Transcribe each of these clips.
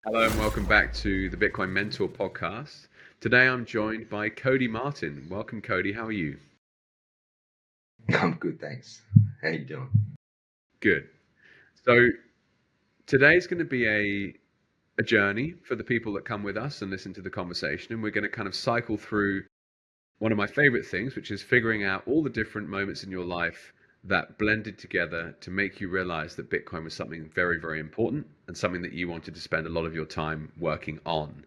Hello and welcome back to the Bitcoin Mentor podcast. Today I'm joined by Codey Martin. Welcome, Codey. How are you? I'm good, thanks. How you doing? Good. So today's going to be a journey for the people that come with us and listen to the conversation, and we're going to kind of cycle through one of my favorite things, which is figuring out all the different moments in your life that blended together to make you realize that Bitcoin was something very, very important and something that you wanted to spend a lot of your time working on.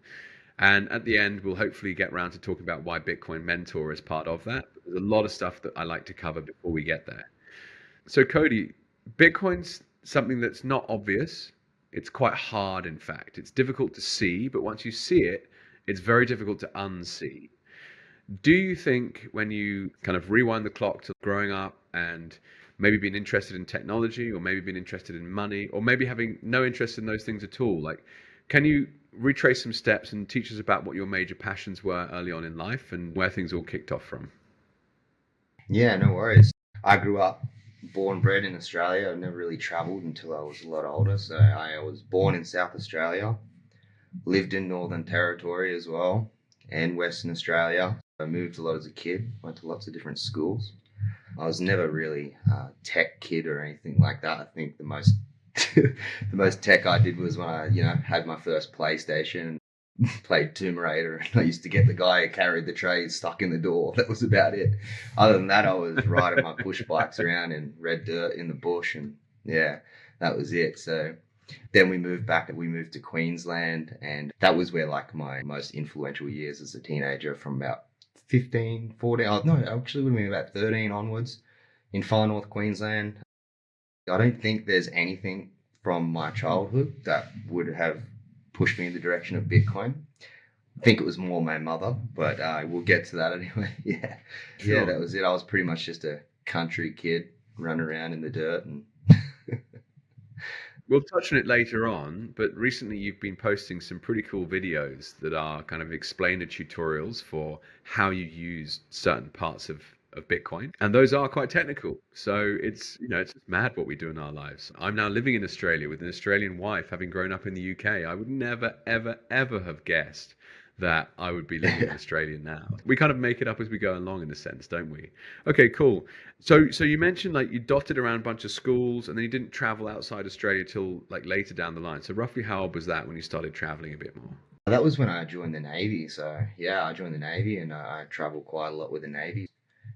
And at the end, we'll hopefully get around to talking about why Bitcoin Mentor is part of that. There's a lot of stuff that I like to cover before we get there. So, Codey, Bitcoin's something that's not obvious. It's quite hard, in fact. It's difficult to see, but once you see it, it's very difficult to unsee. Do you think when you kind of rewind the clock to growing up and maybe being interested in technology or maybe being interested in money or maybe having no interest in those things at all, like, can you retrace some steps and teach us about what your major passions were early on in life and where things all kicked off from? Yeah, no worries. I grew up born and bred in Australia. I never really travelled until I was a lot older. So I was born in South Australia, lived in Northern Territory as well, and Western Australia. I moved a lot as a kid, went to lots of different schools. I was never really a tech kid or anything like that. I think the most the most tech I did was when I, had my first PlayStation, played Tomb Raider, and I used to get the guy who carried the trays stuck in the door. That was about it. Other than that, I was riding my push bikes around in red dirt in the bush, and yeah, that was it. So then we moved back. We moved to Queensland, and that was where like my most influential years as a teenager, from about 15, 14. Oh, no, actually, it would have been about 13 onwards in far north Queensland. I don't think there's anything from my childhood that would have pushed me in the direction of Bitcoin. I think it was more my mother, but we'll get to that anyway. Yeah, yeah, Sure. that was it. I was pretty much just a country kid running around in the dirt, and We'll touch on it later on, but recently you've been posting some pretty cool videos that are kind of explainer tutorials for how you use certain parts of Bitcoin. And those are quite technical. So it's just mad what we do in our lives. I'm now living in Australia with an Australian wife, having grown up in the UK. I would never, ever, ever have guessed that I would be living in yeah, Australia now. We kind of make it up as we go along in a sense, don't we? Okay, cool. So you mentioned like you dotted around a bunch of schools and then you didn't travel outside Australia till like later down the line. So roughly how old was that when you started traveling a bit more? that was when I joined the Navy. So yeah, I joined the Navy, and I traveled quite a lot with the Navy.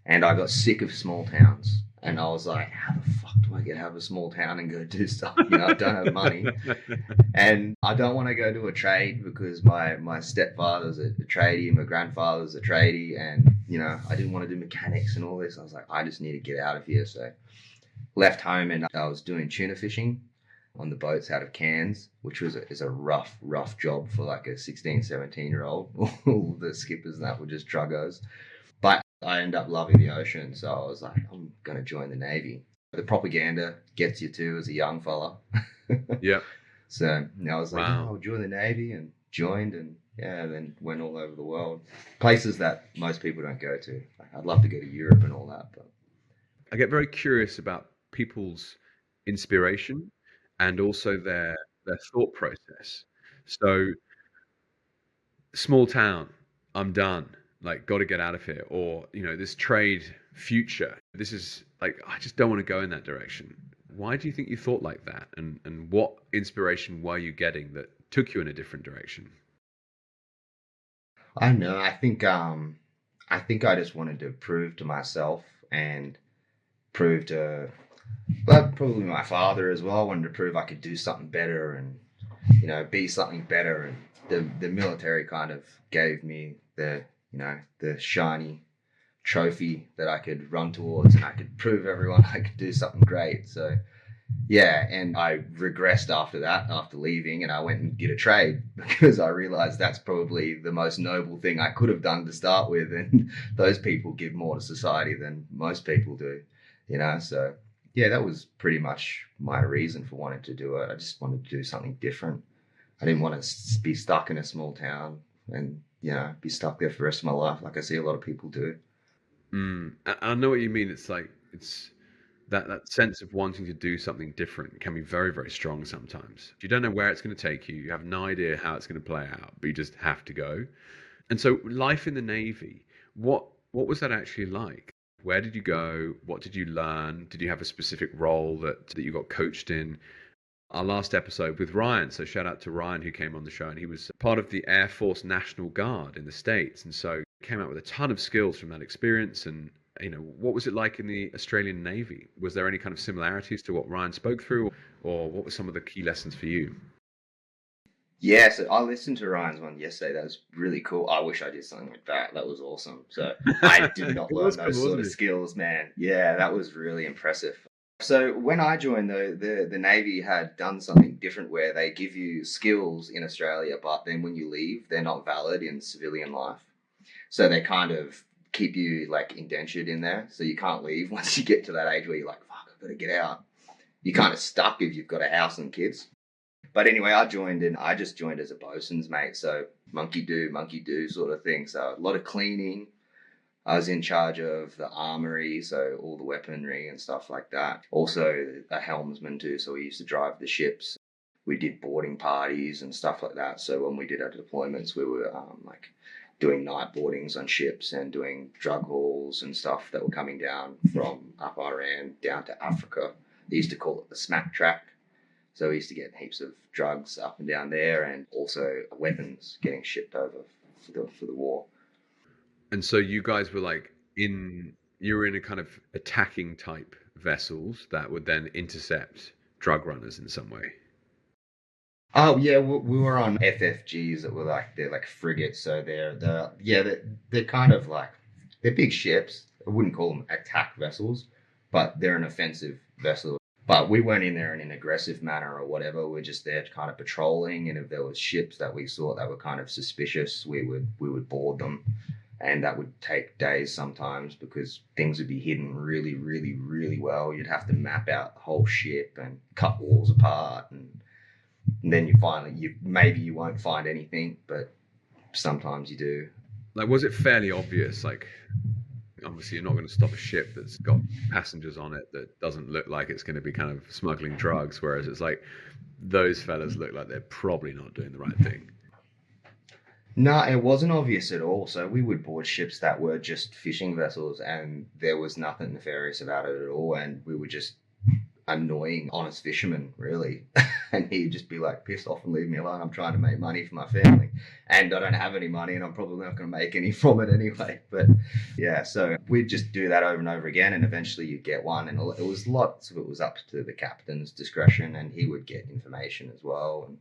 And I got sick of small towns. And I was like, how the fuck do I get out of a small town and go do stuff? I don't have money. And I don't want to go to a trade because my stepfather's a tradie and my grandfather's a tradie. And, I didn't want to do mechanics and all this. I was like, I just need to get out of here. So left home, and I was doing tuna fishing on the boats out of Cairns, which is a rough job for like a 16, 17-year-old. All the skippers and that were just druggos. But I ended up loving the ocean, so I was like, I'm going to join the Navy. The propaganda gets you too as a young fella. Yeah. So I was like, yeah, Wow. I'll join the Navy, and joined, and yeah, then went all over the world. Places that most people don't go to. Like, I'd love to go to Europe and all that, but I get very curious about people's inspiration and also their thought process. So small town, I'm done. Like, got to get out of here. Or, this trade future. This is like, I just don't want to go in that direction. Why do you think you thought like that? And what inspiration were you getting that took you in a different direction? I don't know. I think I just wanted to prove to myself and prove to, well, probably my father as well. I wanted to prove I could do something better, and be something better. And the military kind of gave me the shiny trophy that I could run towards, and I could prove everyone I could do something great. So yeah, and I regressed after that, after leaving, and I went and did a trade because I realized that's probably the most noble thing I could have done to start with. And those people give more to society than most people do. So yeah, that was pretty much my reason for wanting to do it. I just wanted to do something different. I didn't want to be stuck in a small town and, be stuck there for the rest of my life like I see a lot of people do. I know what you mean. It's like, it's that sense of wanting to do something different can be very, very strong sometimes. You don't know where it's going to take you. You have no idea how it's going to play out, but you just have to go. And so life in the Navy, what was that actually like? Where did you go? What did you learn? Did you have a specific role that you got coached in? Our last episode with Ryan, so shout out to Ryan who came on the show, and he was part of the Air Force National Guard in the States, and so came out with a ton of skills from that experience. And what was it like in the Australian Navy? Was there any kind of similarities to what Ryan spoke through, or what were some of the key lessons for you? Yeah, so I listened to Ryan's one yesterday. That was really cool. I wish I did something like that. That was awesome. So I did not It learn was cool, those sort wasn't of it? skills, man. Yeah, that was really impressive. So when I joined, though, the Navy had done something different where they give you skills in Australia, but then when you leave, they're not valid in civilian life. So they kind of keep you like indentured in there. So you can't leave once you get to that age where you're like, fuck, I've got to get out. You're kind of stuck if you've got a house and kids. But anyway, I just joined as a bosun's mate. So monkey do sort of thing. So a lot of cleaning. I was in charge of the armory, so all the weaponry and stuff like that. Also a helmsman too. So we used to drive the ships. We did boarding parties and stuff like that. So when we did our deployments, we were like doing night boardings on ships and doing drug hauls and stuff that were coming down from up Iran down to Africa. They used to call it the smack track. So we used to get heaps of drugs up and down there, and also weapons getting shipped over for the war. And so you guys were like you were in a kind of attacking type vessels that would then intercept drug runners in some way. Oh yeah, we were on FFGs that were they're like frigates, so they're kind of like they're big ships. I wouldn't call them attack vessels, but they're an offensive vessel. But we weren't in there in an aggressive manner or whatever. We're just there kind of patrolling, and if there was ships that we saw that were kind of suspicious, we would board them, and that would take days sometimes because things would be hidden really, really, really well. You'd have to map out the whole ship and cut walls apart, and then maybe you won't find anything, but sometimes you do. Like, was it fairly obvious? Like, obviously, you're not going to stop a ship that's got passengers on it that doesn't look like it's going to be kind of smuggling drugs, whereas it's like those fellas look like they're probably not doing the right thing. No, it wasn't obvious at all. So we would board ships that were just fishing vessels, and there was nothing nefarious about it at all. And we were just annoying, honest fishermen, really. And he'd just be like, piss off and leave me alone. I'm trying to make money for my family. And I don't have any money, and I'm probably not going to make any from it anyway. But yeah, so we'd just do that over and over again. And eventually you'd get one. And it was lots of it was up to the captain's discretion, and he would get information as well. And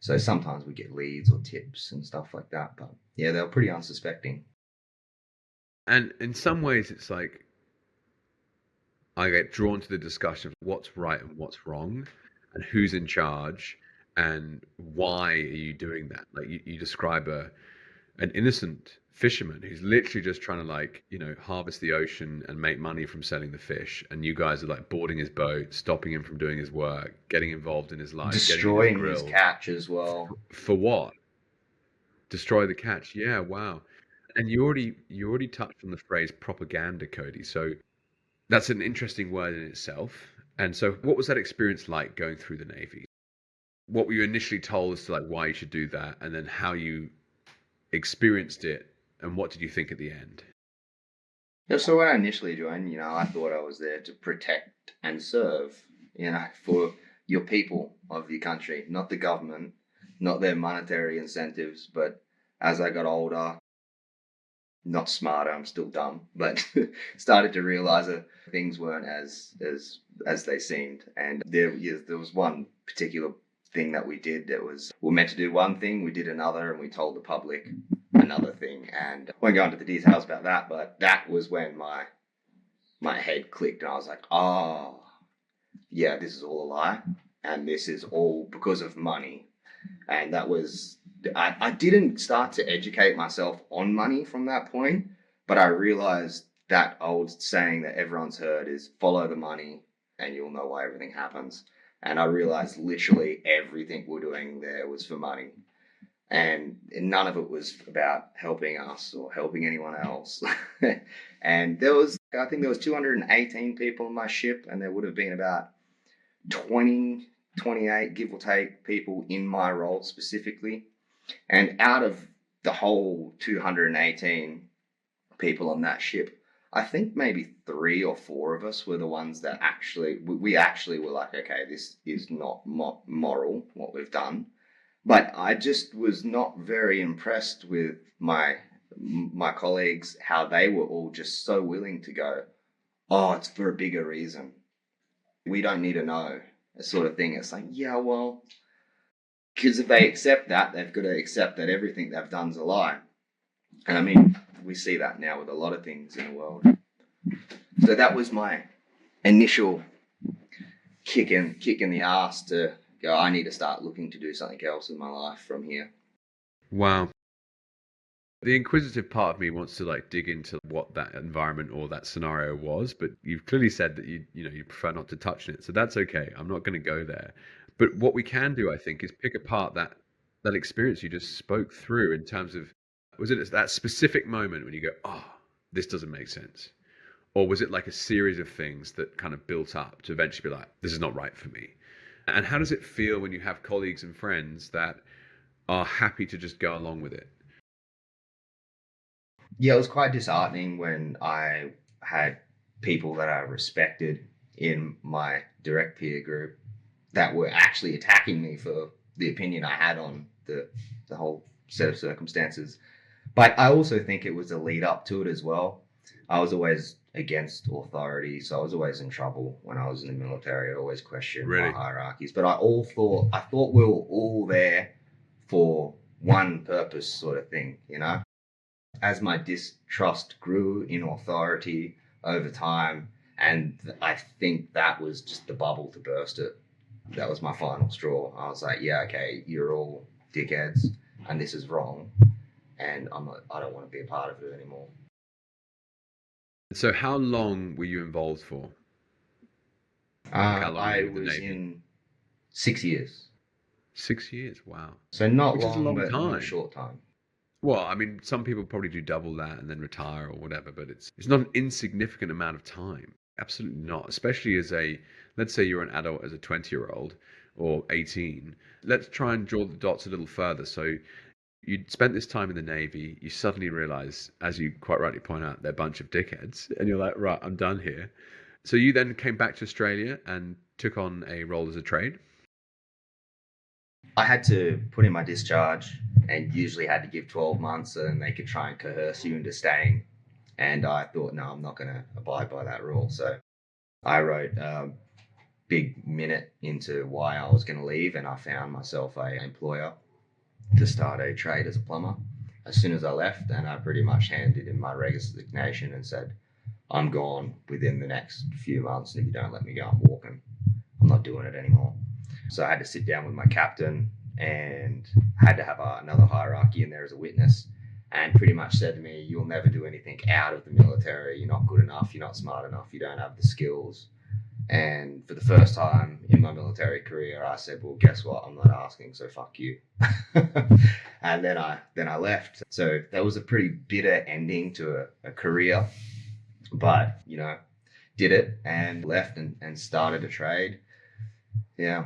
so sometimes we get leads or tips and stuff like that. But yeah, they were pretty unsuspecting. And in some ways, it's like I get drawn to the discussion of what's right and what's wrong, and who's in charge, and why are you doing that? Like you describe an innocent fisherman who's literally just trying to harvest the ocean and make money from selling the fish, and you guys are like boarding his boat, stopping him from doing his work, getting involved in his life, Destroying getting in his his grill. catch as well. For what? Destroy the catch. Yeah, wow. And you already touched on the phrase propaganda, Codey. So that's an interesting word in itself. And so what was that experience like going through the Navy? What were you initially told as to like why you should do that, and then how you experienced it, and what did you think at the end? Yeah, so when I initially joined, I thought I was there to protect and serve, for your people of your country, not the government, not their monetary incentives. But as I got older, not smarter, I'm still dumb, but started to realize that things weren't as they seemed. And there was one particular thing that we did that we were meant to do one thing, we did another, and we told the public another thing. And I won't go into the details about that, but that was when my head clicked, and I was like, oh, yeah, this is all a lie, and this is all because of money. And that was, I didn't start to educate myself on money from that point, but I realized that old saying that everyone's heard is follow the money and you'll know why everything happens. And I realized literally everything we're doing there was for money. And none of it was about helping us or helping anyone else. And there was I think there was 218 people on my ship, and there would have been about 20, 28, give or take, people in my role specifically. And out of the whole 218 people on that ship, I think maybe 3 or 4 of us were the ones that we actually were like, okay, this is not moral, what we've done. But I just was not very impressed with my colleagues, how they were all just so willing to go, oh, it's for a bigger reason. We don't need to know, a sort of thing. It's like, yeah, well, because if they accept that, they've got to accept that everything they've done is a lie. And I mean, we see that now with a lot of things in the world. So that was my initial kick in the ass to go, I need to start looking to do something else in my life from here. Wow. The inquisitive part of me wants to like dig into what that environment or that scenario was, but you've clearly said that you prefer not to touch on it, so that's okay. I'm not going to go there. But what we can do, I think, is pick apart that experience you just spoke through in terms of, was it that specific moment when you go, oh, this doesn't make sense? Or was it like a series of things that kind of built up to eventually be like, this is not right for me? And how does it feel when you have colleagues and friends that are happy to just go along with it? Yeah, it was quite disheartening when I had people that I respected in my direct peer group that were actually attacking me for the opinion I had on the whole set of circumstances. But I also think it was a lead up to it as well. I was always against authority, so I was always in trouble when I was in the military. I always questioned my hierarchies. But I thought we were all there for one purpose, sort of thing, you know? As my distrust grew in authority over time, and I think that was just the bubble to burst it. That was my final straw. I was like, yeah, okay, you're all dickheads, and this is wrong, and I don't want to be a part of it anymore. So how long were you involved for? How long I was in 6 years. 6 years, wow. So not Which long, is a long but time. not a short time. Well, I mean, some people probably do double that and then retire or whatever, but it's not an insignificant amount of time. Absolutely not. Especially as let's say you're an adult as a 20-year-old or 18. Let's try and draw the dots a little further. So you spent this time in the Navy, you suddenly realize, as you quite rightly point out, they're a bunch of dickheads, and you're like, right, I'm done here. So you then came back to Australia and took on a role as a trade? I had to put in my discharge and usually had to give 12 months, and they could try and coerce you into staying. And I thought, no, I'm not going to abide by that rule. So I wrote a big minute into why I was going to leave, and I found myself an employer to start a trade as a plumber as soon as I left. And I pretty much handed in my resignation and said, I'm gone within the next few months, and if you don't let me go, I'm walking. I'm not doing it anymore. So I had to sit down with my captain and had to have another hierarchy in there as a witness, and pretty much said to me, you'll never do anything out of the military. You're not good enough. You're not smart enough. You don't have the skills. And for the first time in my military career, I said, well, guess what? I'm not asking, so fuck you. And then I left. So that was a pretty bitter ending to a career, but, did it and left and started a trade. Yeah.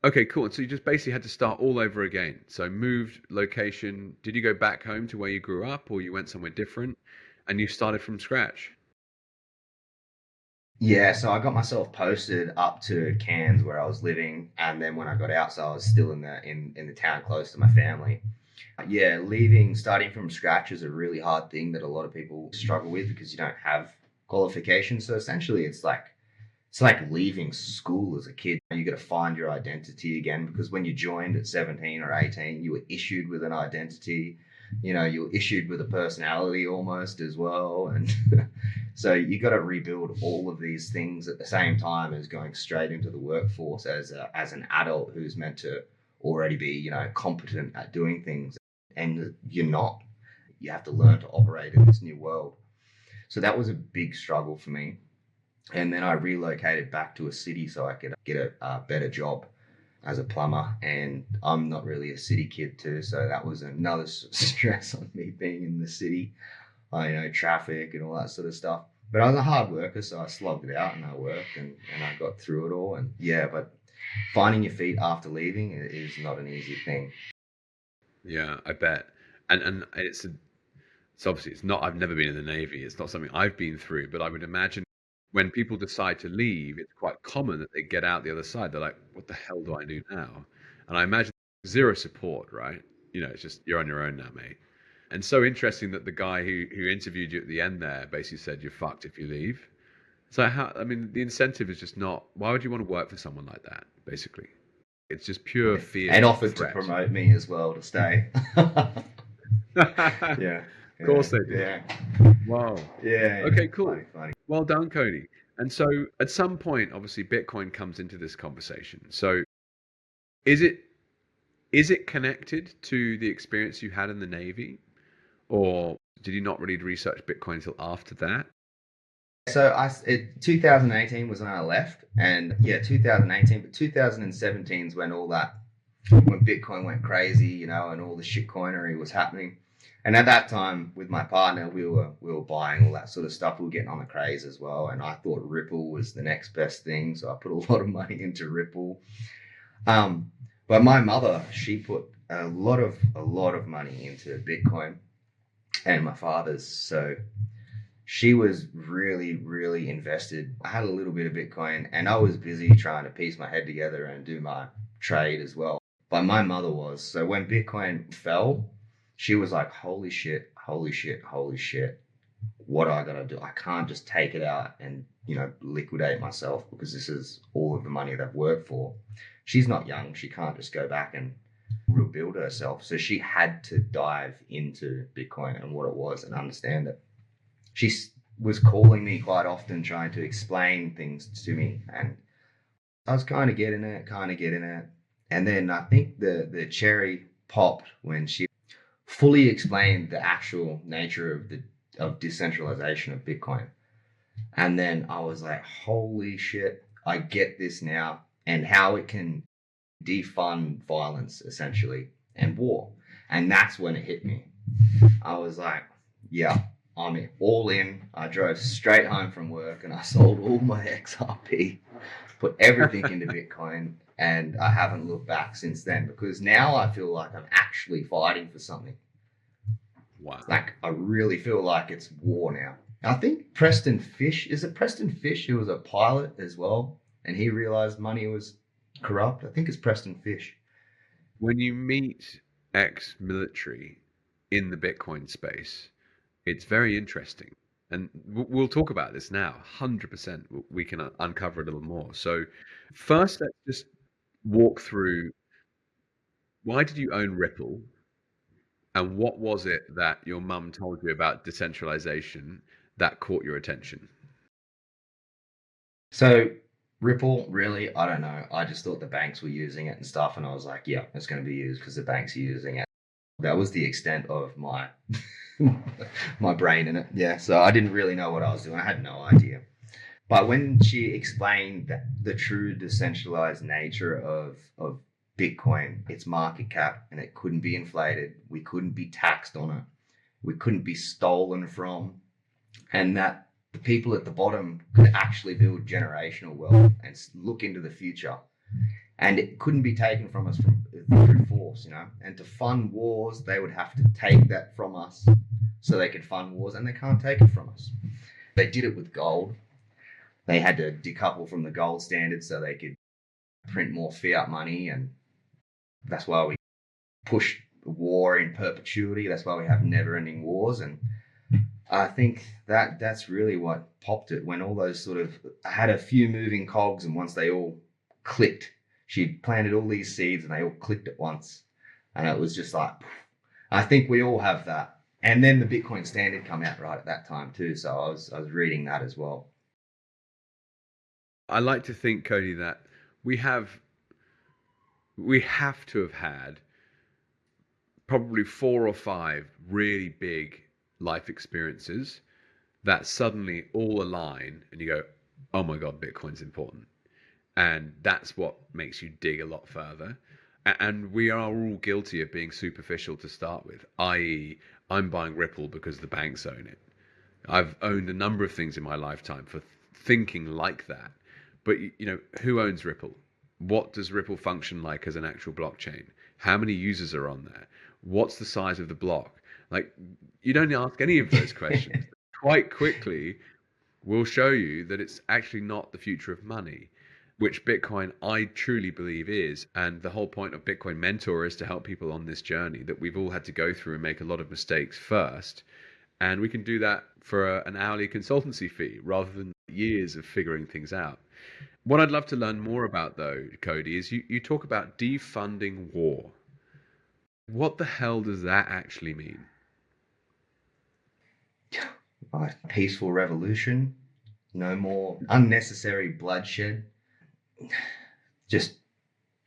Okay, cool. And so you just basically had to start all over again. So moved location. Did you go back home to where you grew up, or you went somewhere different and you started from scratch? Yeah, so I got myself posted up to Cairns where I was living, and then when I got out, so I was still in the town close to my family. Yeah, starting from scratch is a really hard thing that a lot of people struggle with because you don't have qualifications. So essentially, it's like leaving school as a kid. You got to find your identity again, because when you joined at 17 or 18, you were issued with an identity. You were issued with a personality almost as well, and so you got to rebuild all of these things at the same time as going straight into the workforce as an adult who's meant to already be competent at doing things, and you're not. You have to learn to operate in this new world. So that was a big struggle for me. And then I relocated back to a city so I could get a better job as a plumber. And I'm not really a city kid too, so that was another stress on me being in the city. Traffic and all that sort of stuff. But I was a hard worker, so I slogged it out and I worked and I got through it all. And yeah, but finding your feet after leaving is not an easy thing. Yeah, I bet. And it's obviously it's not. I've never been in the Navy. It's not something I've been through. But I would imagine when people decide to leave, it's quite common that they get out the other side. They're like, "What the hell do I do now?" And I imagine zero support, right? You know, it's just you're on your own now, mate. And so interesting that the guy who interviewed you at the end there basically said you're fucked if you leave. So how? I mean, the incentive is just not. Why would you want to work for someone like that? Basically, it's just pure Yeah. fear And and offered to threat. promote me as well to stay. Yeah. Of course they did. Yeah. Wow. Yeah. Okay, cool. Funny, funny. Well done, Cody. And so at some point, obviously, Bitcoin comes into this conversation. So is it connected to the experience you had in the Navy, or did you not really research Bitcoin until after that? So 2018 was when I left, and yeah, 2018, but 2017 is when when Bitcoin went crazy, you know, and all the shitcoinery was happening. And at that time, with my partner, we were buying all that sort of stuff. We were getting on the craze as well, and I thought Ripple was the next best thing, so I put a lot of money into Ripple. But my mother, she put a lot of money into Bitcoin, and my father's. So she was really, really invested. I had a little bit of Bitcoin and I was busy trying to piece my head together and do my trade as well. But my mother was. So when Bitcoin fell, she was like, holy shit, holy shit, holy shit. What I gotta do? I can't just take it out and, liquidate myself because this is all of the money that I've worked for. She's not young. She can't just go back and rebuild herself. So she had to dive into Bitcoin and what it was and understand it. She was calling me quite often trying to explain things to me, and I was kind of getting it. And then I think the cherry popped when she fully explained the actual nature of decentralization of Bitcoin. And then I was like, holy shit, I get this now, and how it can defund violence essentially and war. And that's when it hit me. I was like, yeah, I'm all in. I drove straight home from work and I sold all my XRP, put everything into Bitcoin, and I haven't looked back since then because now I feel like I'm actually fighting for something. Wow. Like I really feel like it's war now. I think Preston Fish, is it Preston Fish who was a pilot as well? And he realized money was corrupt. I think it's Preston Fish. When you meet ex-military in the Bitcoin space, it's very interesting. And we'll talk about this now. 100% we can uncover a little more. So first, let's just walk through, why did you own Ripple? And what was it that your mum told you about decentralization that caught your attention? So Ripple, really, I don't know. I just thought the banks were using it and stuff, and I was like, yeah, it's going to be used because the banks are using it. That was the extent of my my brain in it. Yeah, so I didn't really know what I was doing. I had no idea. But when she explained the true decentralized nature of Bitcoin, its market cap, and it couldn't be inflated, we couldn't be taxed on it, we couldn't be stolen from, and that the people at the bottom could actually build generational wealth and look into the future, and it couldn't be taken from us through force, And to fund wars, they would have to take that from us so they could fund wars, and they can't take it from us. They did it with gold. They had to decouple from the gold standard so they could print more fiat money, and that's why we push war in perpetuity. That's why we have never-ending wars, and I think that's really what popped it when all those I had a few moving cogs, and once they all clicked, she'd planted all these seeds and they all clicked at once, and it was just like, I think we all have that. And then the Bitcoin standard come out right at that time too, so I was reading that as well. I like to think, Cody, that we have to have had probably 4 or 5 really big life experiences that suddenly all align and you go, oh my God, Bitcoin's important. And that's what makes you dig a lot further. And we are all guilty of being superficial to start with, i.e., I'm buying Ripple because the banks own it. I've owned a number of things in my lifetime for thinking like that. But who owns Ripple? What does Ripple function like as an actual blockchain? How many users are on there? What's the size of the block? Like, you don't ask any of those questions. Quite quickly, we'll show you that it's actually not the future of money, which Bitcoin, I truly believe, is. And the whole point of BitcoinMentor is to help people on this journey that we've all had to go through and make a lot of mistakes first. And we can do that for an hourly consultancy fee rather than years of figuring things out. What I'd love to learn more about, though, Codey, is you talk about defunding war. What the hell does that actually mean? A peaceful revolution, no more unnecessary bloodshed, just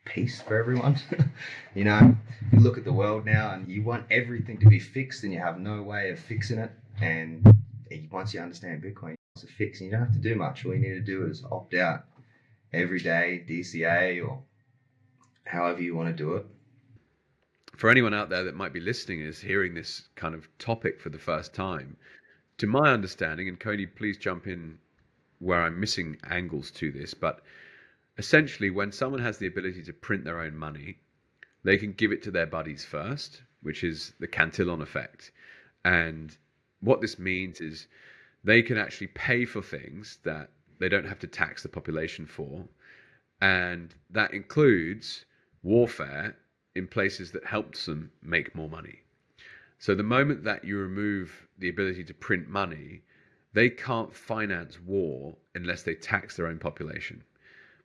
peace for everyone. You look at the world now and you want everything to be fixed and you have no way of fixing it. And once you understand Bitcoin, it's a fix and you don't have to do much. All you need to do is opt out every day, DCA, or however you want to do it. For anyone out there that might be listening is hearing this kind of topic for the first time, to my understanding, and Codey, please jump in where I'm missing angles to this, but essentially when someone has the ability to print their own money, they can give it to their buddies first, which is the Cantillon effect. And what this means is they can actually pay for things that they don't have to tax the population for. And that includes warfare in places that helps them make more money. So the moment that you remove the ability to print money, they can't finance war unless they tax their own population,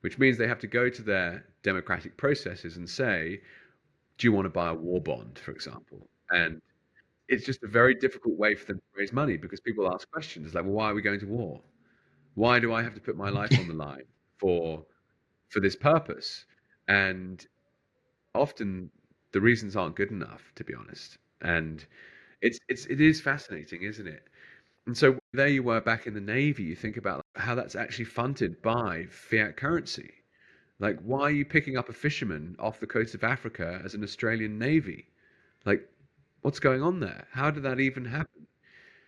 which means they have to go to their democratic processes and say, do you want to buy a war bond, for example? And it's just a very difficult way for them to raise money because people ask questions like, well, why are we going to war? Why do I have to put my life on the line for this purpose? And often the reasons aren't good enough, to be honest. And it is fascinating, isn't it? And so there you were back in the Navy. You think about how that's actually funded by fiat currency. Like, why are you picking up a fisherman off the coast of Africa as an Australian Navy? Like, what's going on there? How did that even happen?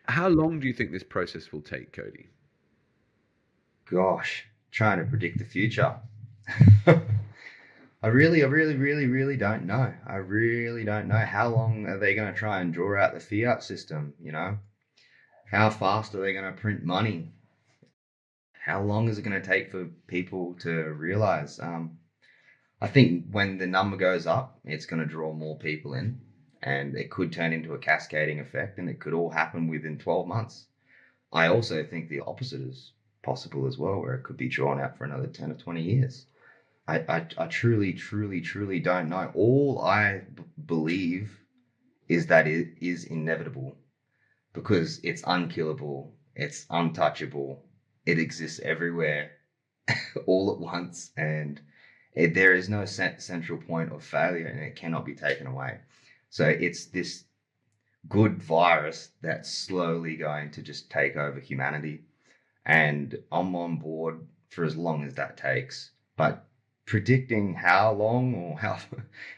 How long do you think this process will take, Codey? Gosh, trying to predict the future. I really don't know. I really don't know. How long are they going to try and draw out the fiat system? How fast are they going to print money? How long is it going to take for people to realize? I think when the number goes up, it's going to draw more people in, and it could turn into a cascading effect, and it could all happen within 12 months. I also think the opposite is possible as well, where it could be drawn out for another 10 or 20 years. I truly don't know. All I believe is that it is inevitable because it's unkillable, it's untouchable, it exists everywhere all at once, and there is no central point of failure and it cannot be taken away. So it's this good virus that's slowly going to just take over humanity, and I'm on board for as long as that takes. But predicting how long or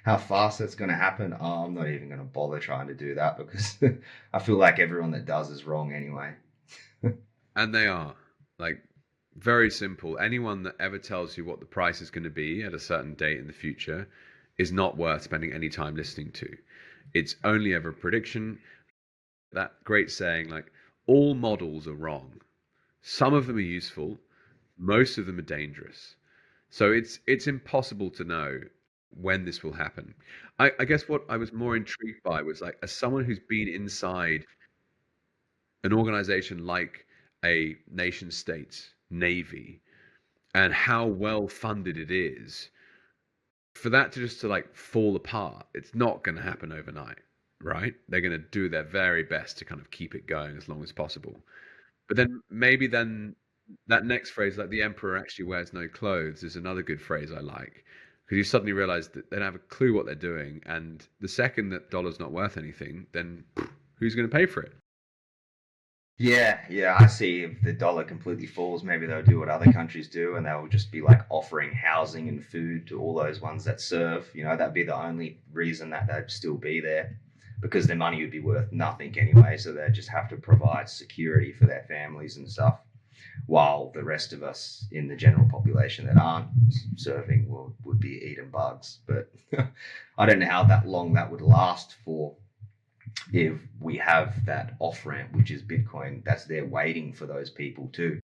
how fast it's going to happen, I'm not even going to bother trying to do that because I feel like everyone that does is wrong anyway. And they are. Like, very simple. Anyone that ever tells you what the price is going to be at a certain date in the future is not worth spending any time listening to. It's only ever a prediction. That great saying, like, all models are wrong. Some of them are useful, most of them are dangerous. So it's impossible to know when this will happen. I guess what I was more intrigued by was, like, as someone who's been inside an organization like a nation state navy and how well funded it is, for that to just to like fall apart, it's not going to happen overnight, right? They're going to do their very best to kind of keep it going as long as possible. But then maybe then that next phrase, like the emperor actually wears no clothes, is another good phrase I like, because you suddenly realize that they don't have a clue what they're doing, and the second that dollar's not worth anything, then who's going to pay for it? Yeah, I see. If the dollar completely falls, maybe they'll do what other countries do, and they'll just be like offering housing and food to all those ones that serve. That'd be the only reason that they'd still be there. because their money would be worth nothing anyway. So they just have to provide security for their families and stuff, while the rest of us in the general population that aren't surfing would be eating bugs. But I don't know how that long that would last for, if we have that off ramp, which is Bitcoin, that's there waiting for those people too.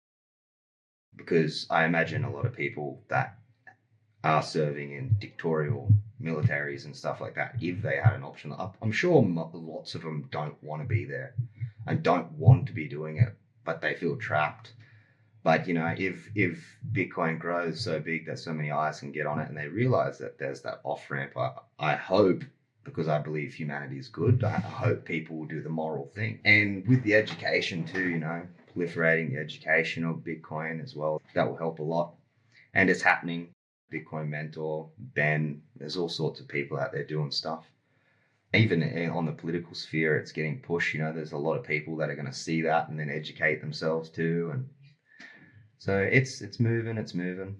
Because I imagine a lot of people that are serving in dictatorial militaries and stuff like that, if they had an option, I'm sure lots of them don't want to be there and don't want to be doing it, but they feel trapped. But if Bitcoin grows so big that so many eyes can get on it and they realize that there's that off ramp, I hope, because I believe humanity is good, I hope people will do the moral thing. And with the education too, proliferating the education of Bitcoin as well, that will help a lot. And it's happening. BitcoinMentor, Ben, there's all sorts of people out there doing stuff. Even on the political sphere, it's getting pushed. There's a lot of people that are going to see that and then educate themselves too. And so it's moving.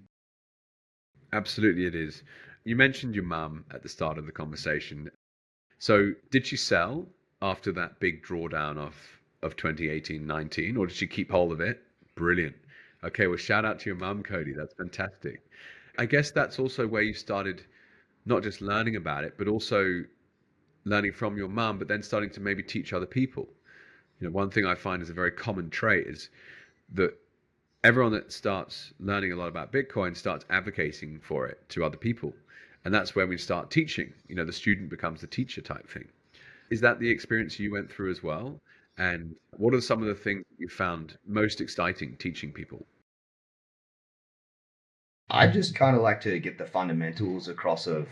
Absolutely, it is. You mentioned your mum at the start of the conversation. So did she sell after that big drawdown of 2018-19, or did she keep hold of it? Brilliant. Okay, well, shout out to your mum, Codey. That's fantastic. I guess that's also where you started not just learning about it, but also learning from your mum, but then starting to maybe teach other people. One thing I find is a very common trait is that everyone that starts learning a lot about Bitcoin starts advocating for it to other people. And that's where we start teaching. The student becomes the teacher type thing. Is that the experience you went through as well? And what are some of the things that you found most exciting teaching people? I just kind of like to get the fundamentals across of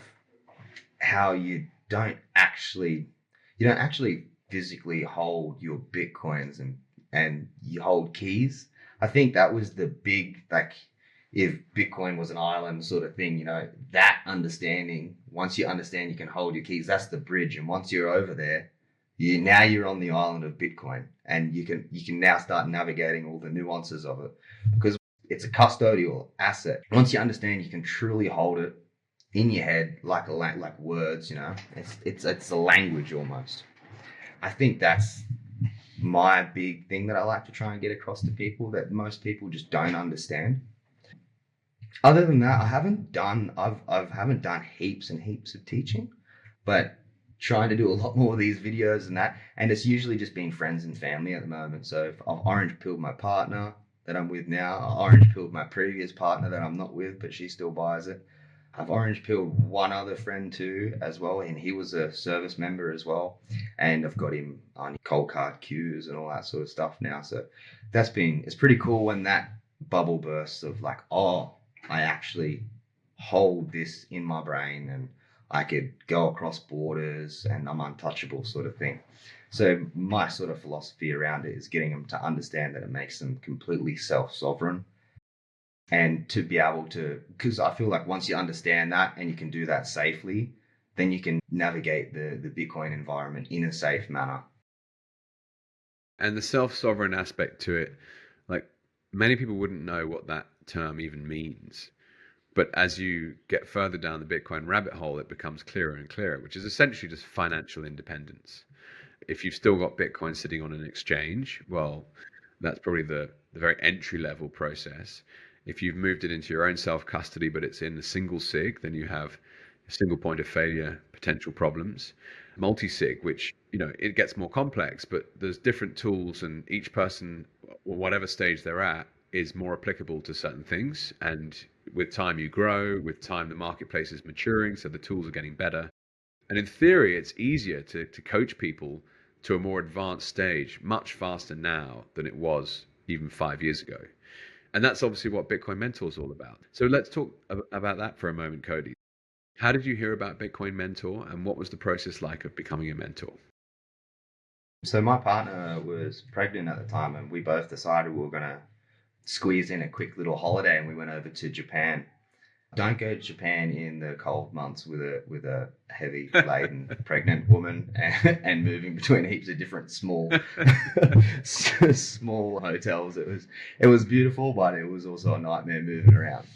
how you don't actually physically hold your Bitcoins and you hold keys. I think that was the big, if Bitcoin was an island sort of thing, that understanding, once you understand you can hold your keys, that's the bridge. And once you're over there, you're on the island of Bitcoin, and you can now start navigating all the nuances of it, because it's a custodial asset. Once you understand you can truly hold it in your head like words, it's a language almost. I think that's my big thing that I like to try and get across to people, that most people just don't understand. Other than that, I haven't done heaps and heaps of teaching, but trying to do a lot more of these videos and that, and it's usually just been friends and family at the moment. So if I've orange pilled my partner that I'm with now, I orange pilled my previous partner that I'm not with, but she still buys it. I've orange pilled one other friend too as well, and he was a service member as well, and I've got him on cold card queues and all that sort of stuff now. So it's pretty cool when that bubble bursts of I actually hold this in my brain and I could go across borders and I'm untouchable sort of thing. So my sort of philosophy around it is getting them to understand that it makes them completely self-sovereign, and to be able to, because I feel like once you understand that and you can do that safely, then you can navigate the Bitcoin environment in a safe manner. And the self-sovereign aspect to it, many people wouldn't know what that term even means. But as you get further down the Bitcoin rabbit hole, it becomes clearer and clearer, which is essentially just financial independence. If you've still got Bitcoin sitting on an exchange, well, that's probably the very entry level process. If you've moved it into your own self-custody, but it's in a single sig, then you have a single point of failure, potential problems. Multi-sig, which, it gets more complex, but there's different tools, and each person, whatever stage they're at, is more applicable to certain things. And with time you grow, with time the marketplace is maturing, so the tools are getting better. And in theory, it's easier to coach people to a more advanced stage much faster now than it was even 5 years ago. And that's obviously what BitcoinMentor is all about. So let's talk about that for a moment, Codey. How did you hear about BitcoinMentor, and what was the process like of becoming a mentor? So my partner was pregnant at the time, and we both decided we were going to squeeze in a quick little holiday, and we went over to Japan. Don't go to Japan in the cold months with a heavy laden pregnant woman and moving between heaps of different small hotels. It was beautiful, but it was also a nightmare moving around.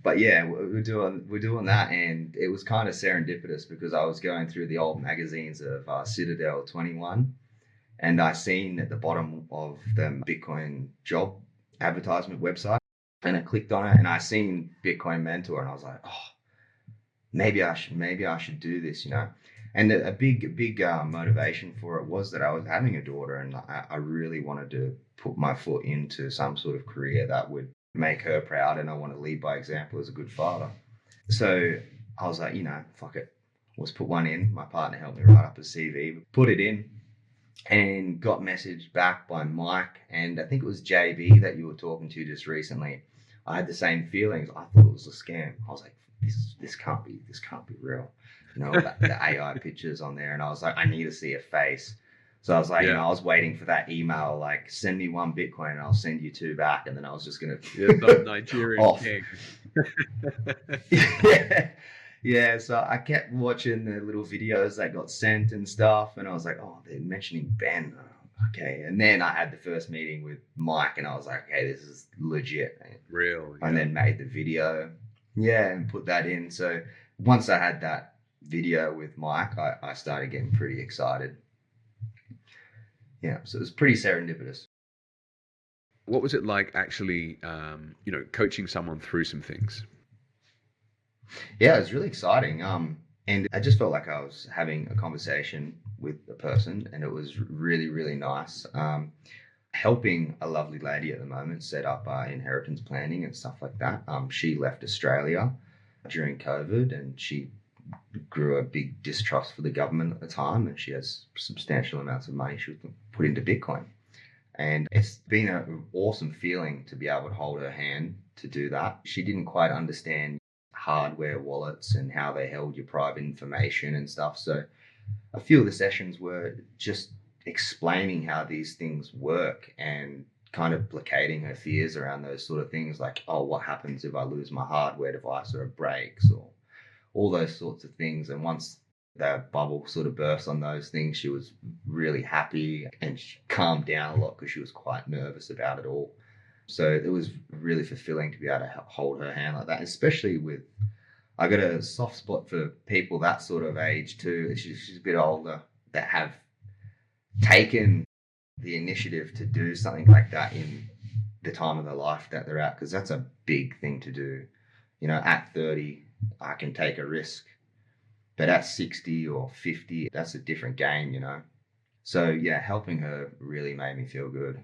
But yeah, we're doing that, and it was kind of serendipitous because I was going through the old magazines of Citadel 21, and I seen at the bottom of the Bitcoin job advertisement website, and I clicked on it, and I seen BitcoinMentor, and I was like, oh, maybe I should do this, you know. And a big motivation for it was that I was having a daughter, and I really wanted to put my foot into some sort of career that would make her proud, and I want to lead by example as a good father. So I was like, fuck it, let's put one in. My partner helped me write up a CV, put it in, and got messaged back by Mike, and I think it was JB that you were talking to just recently. I had the same feelings. I thought it was a scam. I was like, this can't be real. The AI pictures on there, and I was like, I need to see a face. So I was like, Yeah. I was waiting for that email, like, send me 1 Bitcoin and I'll send you 2 back, and then I was just gonna Some Nigerian off. king. Yeah. So I kept watching the little videos that got sent and stuff, and I was like, oh, they're mentioning Ben. Okay. And then I had the first meeting with Mike, and I was like, okay, this is legit. Real. And then made the video, and put that in. So once I had that video with Mike, I started getting pretty excited. Yeah, so it was pretty serendipitous. What was it like actually, coaching someone through some things? Yeah, it was really exciting. And I just felt like I was having a conversation with a person, and it was really, really nice. Helping a lovely lady at the moment set up inheritance planning and stuff like that. She left Australia during COVID, and she grew a big distrust for the government at the time, and she has substantial amounts of money she put into Bitcoin. And it's been an awesome feeling to be able to hold her hand to do that. She didn't quite understand hardware wallets and how they held your private information and stuff. So a few of the sessions were just explaining how these things work and kind of placating her fears around those sort of things, like, oh, what happens if I lose my hardware device or it breaks, or all those sorts of things. And once that bubble sort of burst on those things, she was really happy, and she calmed down a lot because she was quite nervous about it all. So it was really fulfilling to be able to hold her hand like that, especially with, I got a soft spot for people that sort of age too. She's a bit older, that have taken the initiative to do something like that in the time of their life that they're at, because that's a big thing to do. At 30, I can take a risk, but at 60 or 50, that's a different game. So yeah, helping her really made me feel good.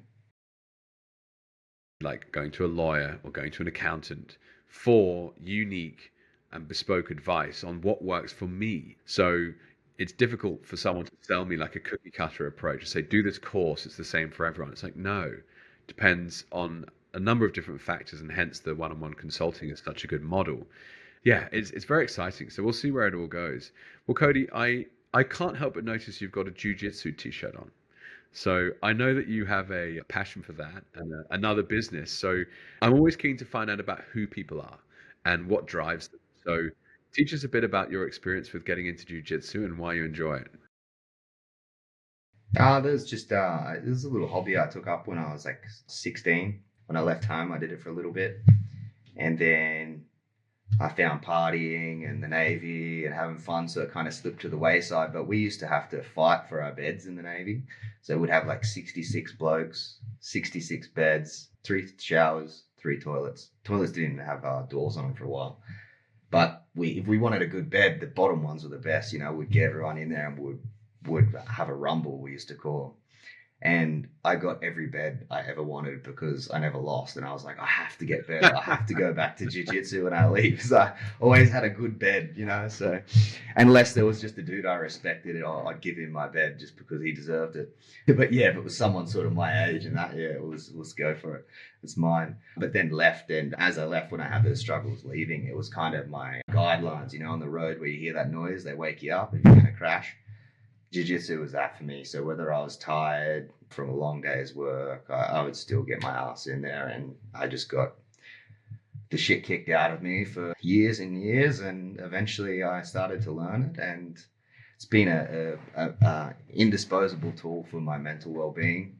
Like going to a lawyer or going to an accountant for unique and bespoke advice on what works for me. So it's difficult for someone to sell me like a cookie cutter approach and say, do this course, it's the same for everyone. It's like, no, depends on a number of different factors, and hence the one-on-one consulting is such a good model. Yeah, it's very exciting. So we'll see where it all goes. Well, Codey, I can't help but notice you've got a Jiu Jitsu t-shirt on. So I know that you have a passion for that and another business. So I'm always keen to find out about who people are and what drives them. So teach us a bit about your experience with getting into jiu-jitsu and why you enjoy it. There's a little hobby I took up when I was like 16. When I left home, I did it for a little bit, and then I found partying and the Navy and having fun, so it kind of slipped to the wayside. But we used to have to fight for our beds in the Navy. So we'd have like 66 blokes, 66 beds, 3 showers, 3 toilets. Toilets didn't have doors on them for a while. But if we wanted a good bed, the bottom ones were the best. We'd get everyone in there and would have a rumble, we used to call them. And I got every bed I ever wanted because I never lost. And I was like, I have to get better. I have to go back to jiu-jitsu when I leave. So I always had a good bed, So unless there was just a dude I respected, I'd give him my bed just because he deserved it. But yeah, if it was someone sort of my age and that, yeah, let's go for it. It's mine. But then left. And as I left, when I had those struggles leaving, it was kind of my guidelines, on the road where you hear that noise, they wake you up if you're going to crash. Jiu-jitsu was that for me. So whether I was tired from a long day's work, I would still get my ass in there, and I just got the shit kicked out of me for years and years, and eventually I started to learn it, and it's been a indisposable tool for my mental well-being.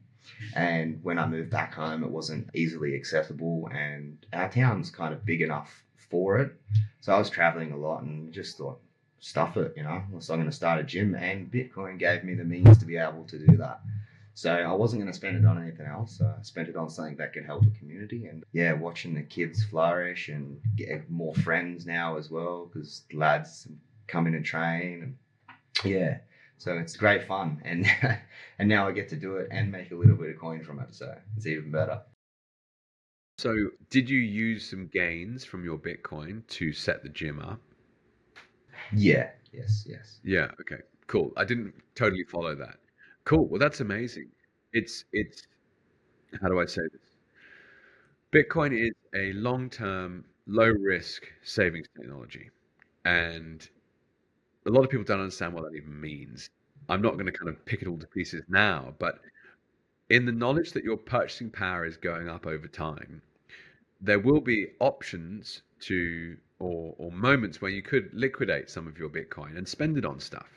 And when I moved back home, it wasn't easily accessible, and our town's kind of big enough for it. So I was traveling a lot and just thought, stuff it, so I'm going to start a gym, and Bitcoin gave me the means to be able to do that. So I wasn't going to spend it on anything else. I spent it on something that could help the community. And yeah, watching the kids flourish and get more friends now as well, because lads come in and train. And yeah, so it's great fun. And and now I get to do it and make a little bit of coin from it. So it's even better. So did you use some gains from your Bitcoin to set the gym up? Yeah, yes. Yeah, okay, cool. I didn't totally follow that. Cool. Well, that's amazing. It's how do I say this? Bitcoin is a long-term, low-risk savings technology, and a lot of people don't understand what that even means. I'm not going to kind of pick it all to pieces now, but in the knowledge that your purchasing power is going up over time, there will be options to or moments where you could liquidate some of your Bitcoin and spend it on stuff.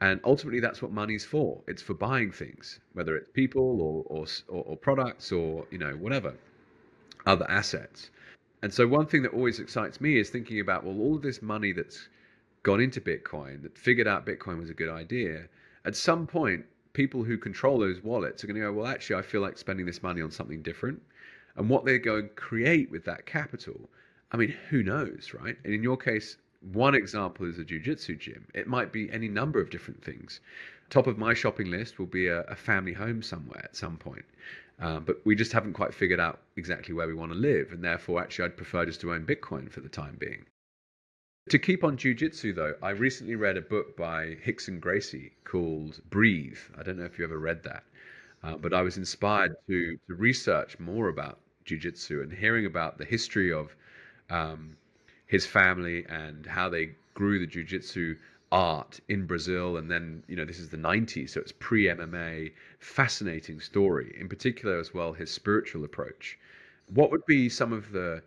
And ultimately, that's what money's for. It's for buying things, whether it's people or products or whatever other assets. And so one thing that always excites me is thinking about, well, all of this money that's gone into Bitcoin, that figured out Bitcoin was a good idea, at some point, people who control those wallets are going to go, well, actually, I feel like spending this money on something different. And what they go and create with that capital, I mean, who knows, right? And in your case, one example is a Jiu Jitsu gym. It might be any number of different things. Top of my shopping list will be a family home somewhere at some point. But we just haven't quite figured out exactly where we want to live. And therefore, actually, I'd prefer just to own Bitcoin for the time being. To keep on Jiu-Jitsu, though, I recently read a book by Hickson Gracie called Breathe. I don't know if you ever read that, but I was inspired to research more about Jiu-Jitsu and hearing about the history of his family and how they grew the Jiu-Jitsu art in Brazil. And then, this is the 90s, so it's pre-MMA. Fascinating story, in particular as well, his spiritual approach. What would be some of the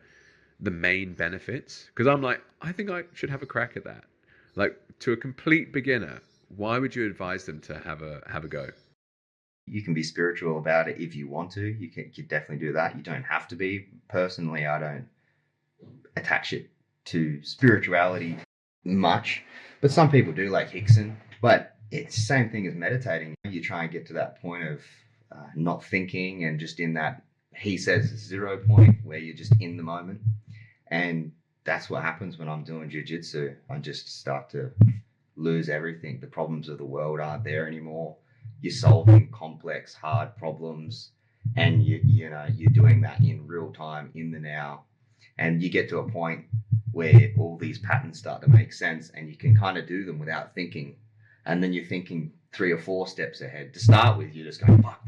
main benefits? Because I'm like, I think I should have a crack at that. Like, to a complete beginner, why would you advise them to have a go? You can be spiritual about it if you want to. You can definitely do that. You don't have to be. Personally, I don't attach it to spirituality much, but some people do, like Hickson. But it's the same thing as meditating. You try and get to that point of not thinking and just in that, he says, 0 point where you're just in the moment. And that's what happens when I'm doing jiu-jitsu. I just start to lose everything. The problems of the world aren't there anymore. You're solving complex, hard problems, and you're doing that in real time, in the now. And you get to a point where all these patterns start to make sense, and you can kind of do them without thinking. And then you're thinking 3 or 4 steps ahead. To start with, you're just going fuck.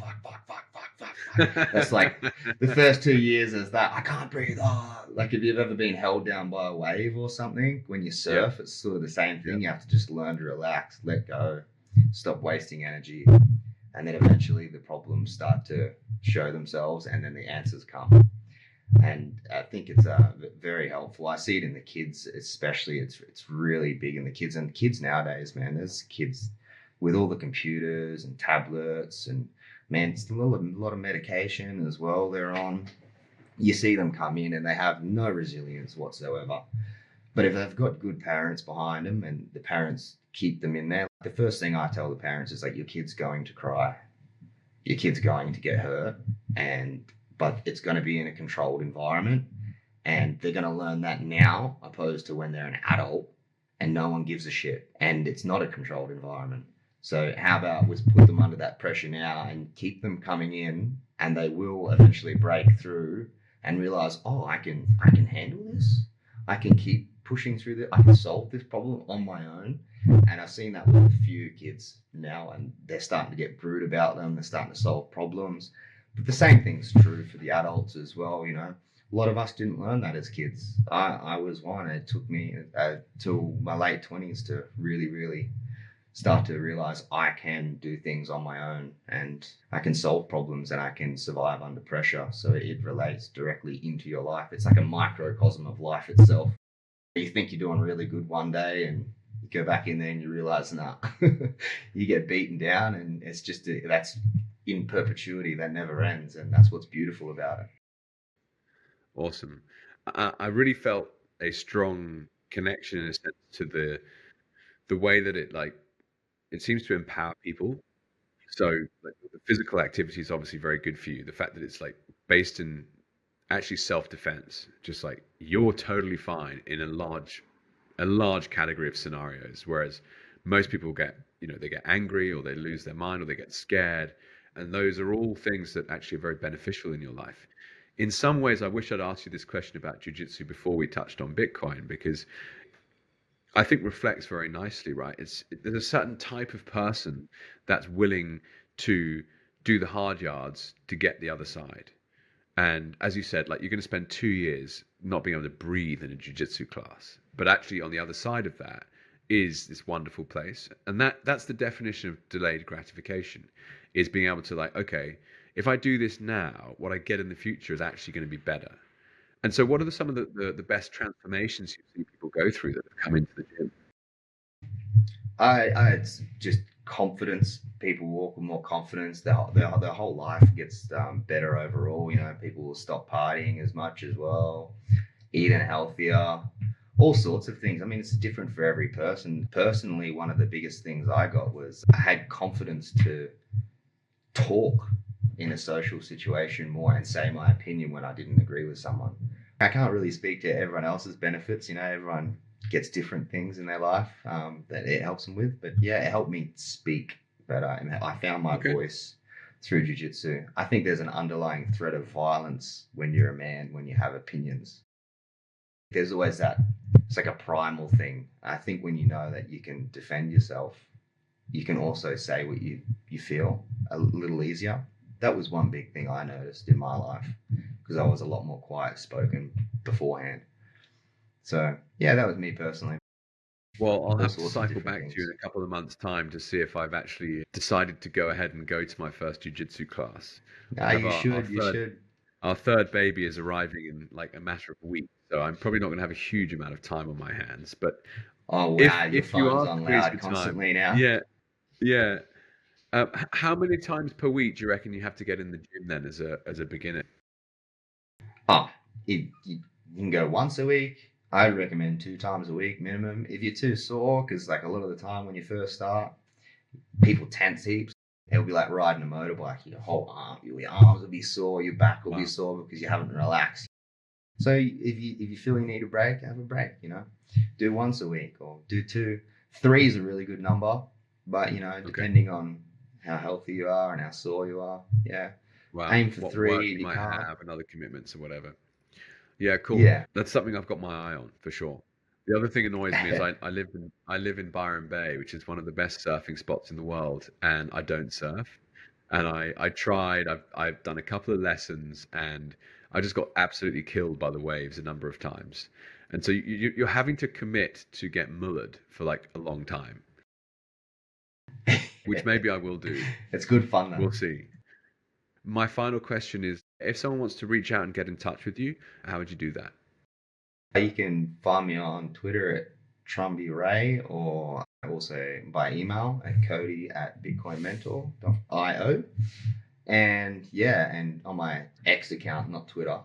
That's like the first 2 years is that I can't breathe. Oh, like if you've ever been held down by a wave or something, when you surf, it's sort of the same thing. You have to just learn to relax, let go, stop wasting energy, and then eventually the problems start to show themselves, and then the answers come. And I think it's very helpful. I see it in the kids, especially. It's really big in the kids. And kids nowadays, man, there's kids with all the computers and tablets, and man, it's a lot of medication as well they're on. You see them come in and they have no resilience whatsoever. But if they've got good parents behind them and the parents keep them in there, the first thing I tell the parents is like, your kid's going to cry, your kid's going to get hurt, but it's going to be in a controlled environment, and they're going to learn that now opposed to when they're an adult and no one gives a shit and it's not a controlled environment. So how about we put them under that pressure now and keep them coming in, and they will eventually break through and realize, oh, I can handle this. I can keep pushing through this. I can solve this problem on my own. And I've seen that with a few kids now, and they're starting to get brute about them. They're starting to solve problems. But the same thing's true for the adults as well. A lot of us didn't learn that as kids. I was one. It took me till my late 20s to really, really start to realize I can do things on my own, and I can solve problems, and I can survive under pressure. So it relates directly into your life. It's like a microcosm of life itself. You think you're doing really good one day, and you go back in there and you realize, nah, you get beaten down, and it's just that's in perpetuity. That never ends, and that's what's beautiful about it. Awesome. I really felt a strong connection in a sense to the way that it seems to empower people. So like the physical activity is obviously very good for you. The fact that it's like based in actually self-defense, just like you're totally fine in a large category of scenarios, whereas most people get, they get angry or they lose their mind or they get scared, and those are all things that actually are very beneficial in your life. In some ways, I wish I'd asked you this question about jiu-jitsu before we touched on Bitcoin, because I think reflects very nicely, right? There's a certain type of person that's willing to do the hard yards to get the other side. And as you said, like you're going to spend 2 years not being able to breathe in a jiu-jitsu class, but actually on the other side of that is this wonderful place. And that's the definition of delayed gratification, is being able to like, okay, if I do this now, what I get in the future is actually going to be better. And so what are some of the best transformations you see people go through that have come into the gym? It's just confidence. People walk with more confidence. Their whole life gets better overall. People will stop partying as much as well, eating healthier, all sorts of things. I mean, it's different for every person. Personally, one of the biggest things I got was I had confidence to talk in a social situation more and say my opinion when I didn't agree with someone. I can't really speak to everyone else's benefits. Everyone gets different things in their life that it helps them with. But yeah, it helped me speak better. I found my voice through jiu-jitsu. I think there's an underlying threat of violence when you're a man, when you have opinions. There's always that. It's like a primal thing. I think when you know that you can defend yourself, you can also say what you feel a little easier. That was one big thing I noticed in my life, because I was a lot more quiet spoken beforehand. So yeah, that was me personally. Well, I'll have to cycle back to you in a couple of months' time to see if I've actually decided to go ahead and go to my first jiu-jitsu class. You should. Our third baby is arriving in like a matter of weeks, so I'm probably not going to have a huge amount of time on my hands. But oh wow, your if you phone's are on loud constantly now. Yeah. How many times per week do you reckon you have to get in the gym then as a beginner? You can go once a week. I'd recommend 2 times a week minimum. If you're too sore, because like a lot of the time when you first start, people tense heaps. It'll be like riding a motorbike. Your whole your arms will be sore, your back will be sore because you haven't relaxed. So if you feel you need a break, have a break. Do once a week or do 2. 3 is a really good number, but depending on how healthy you are and how sore you are, aim for 3. Work you might have and other commitments or whatever. Yeah, cool. Yeah. That's something I've got my eye on for sure. The other thing annoys me is I live in Byron Bay, which is one of the best surfing spots in the world, and I don't surf. And I tried. I've done a couple of lessons, and I just got absolutely killed by the waves a number of times. And so you're having to commit to get mullered for like a long time, which maybe I will do. It's good fun though. We'll see. My final question is, if someone wants to reach out and get in touch with you, how would you do that? You can find me on Twitter at TrumbyRay, or also by email at codey@BitcoinMentor.io. And on my X account, not Twitter,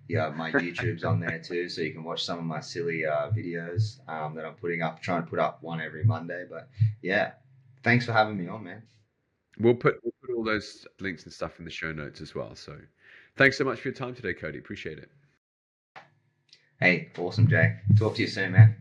my YouTube's on there too, so you can watch some of my silly videos that I'm putting up. Trying to put up one every Monday, but yeah, thanks for having me on, man. We'll put all those links and stuff in the show notes as well. So thanks so much for your time today, Codey. Appreciate it. Hey, awesome, Jay. Talk to you soon, man.